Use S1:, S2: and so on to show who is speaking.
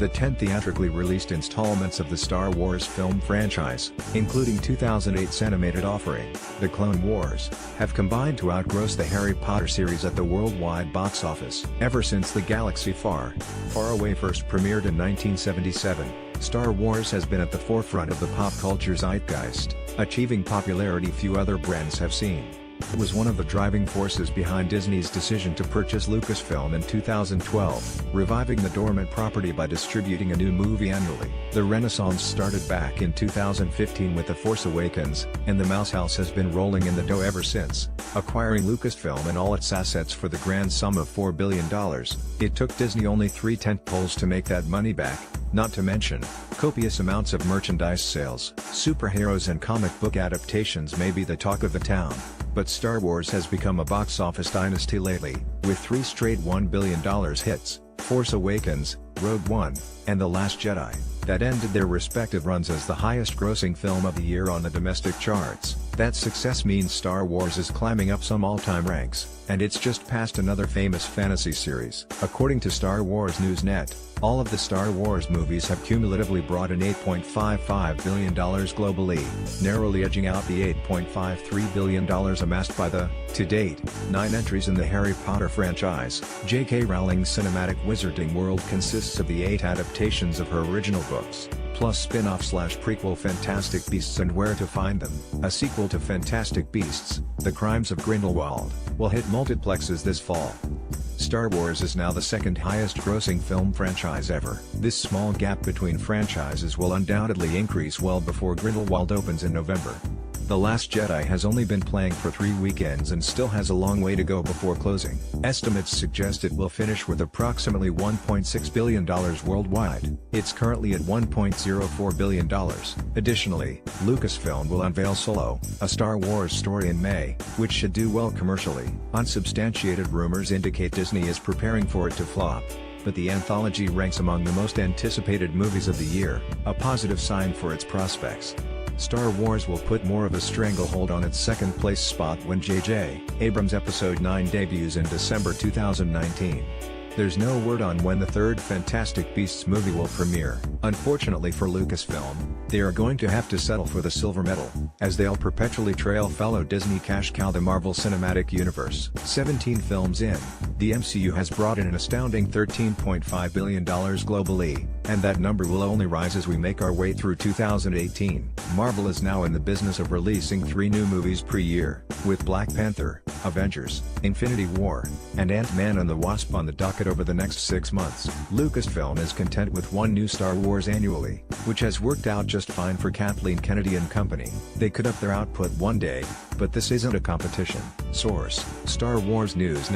S1: The 10 theatrically released installments of the Star Wars film franchise, including 2008's animated offering, The Clone Wars, have combined to outgross the Harry Potter series at the worldwide box office. Ever since the galaxy far, far away first premiered in 1977, Star Wars has been at the forefront of the pop culture zeitgeist, achieving popularity few other brands have seen. It was one of the driving forces behind Disney's decision to purchase Lucasfilm in 2012, reviving the dormant property by distributing a new movie annually. The renaissance started back in 2015 with The Force Awakens, and the Mouse House has been rolling in the dough ever since, acquiring Lucasfilm and all its assets for the grand sum of $4 billion. It took Disney only 3 tentpoles to make that money back, not to mention copious amounts of merchandise sales. Superheroes and comic book adaptations may be the talk of the town, but Star Wars has become a box office dynasty lately, with 3 straight $1 billion hits, Force Awakens, Rogue One, and The Last Jedi, that ended their respective runs as the highest-grossing film of the year on the domestic charts. That success means Star Wars is climbing up some all-time ranks, and it's just past another famous fantasy series. According to Star Wars Newsnet, all of the Star Wars movies have cumulatively brought in $8.55 billion globally, narrowly edging out the $8.53 billion amassed by the, to date, 9 entries in the Harry Potter franchise. J.K. Rowling's cinematic wizarding world consists of the 8 adaptations of her original books, plus spin-off/prequel Fantastic Beasts and Where to Find Them. A sequel to Fantastic Beasts, The Crimes of Grindelwald, will hit multiplexes this fall. Star Wars is now the second highest-grossing film franchise ever. This small gap between franchises will undoubtedly increase well before Grindelwald opens in November. The Last Jedi has only been playing for 3 weekends and still has a long way to go before closing. Estimates suggest it will finish with approximately $1.6 billion worldwide. It's currently at $1.04 billion. Additionally, Lucasfilm will unveil Solo, a Star Wars story in May, which should do well commercially. Unsubstantiated rumors indicate Disney is preparing for it to flop, but the anthology ranks among the most anticipated movies of the year, a positive sign for its prospects. Star Wars will put more of a stranglehold on its second-place spot when J.J. Abrams' Episode 9 debuts in December 2019. There's no word on when the third Fantastic Beasts movie will premiere. Unfortunately for Lucasfilm, they are going to have to settle for the silver medal, as they'll perpetually trail fellow Disney cash cow the Marvel Cinematic Universe. 17 films in, the MCU has brought in an astounding $13.5 billion globally, and that number will only rise as we make our way through 2018. Marvel is now in the business of releasing 3 new movies per year, with Black Panther, Avengers, Infinity War, and Ant-Man and the Wasp on the docket over the next 6 months. Lucasfilm is content with 1 new Star Wars annually, which has worked out just fine for Kathleen Kennedy and company. They could up their output one day, but this isn't a competition. Source: Star Wars News.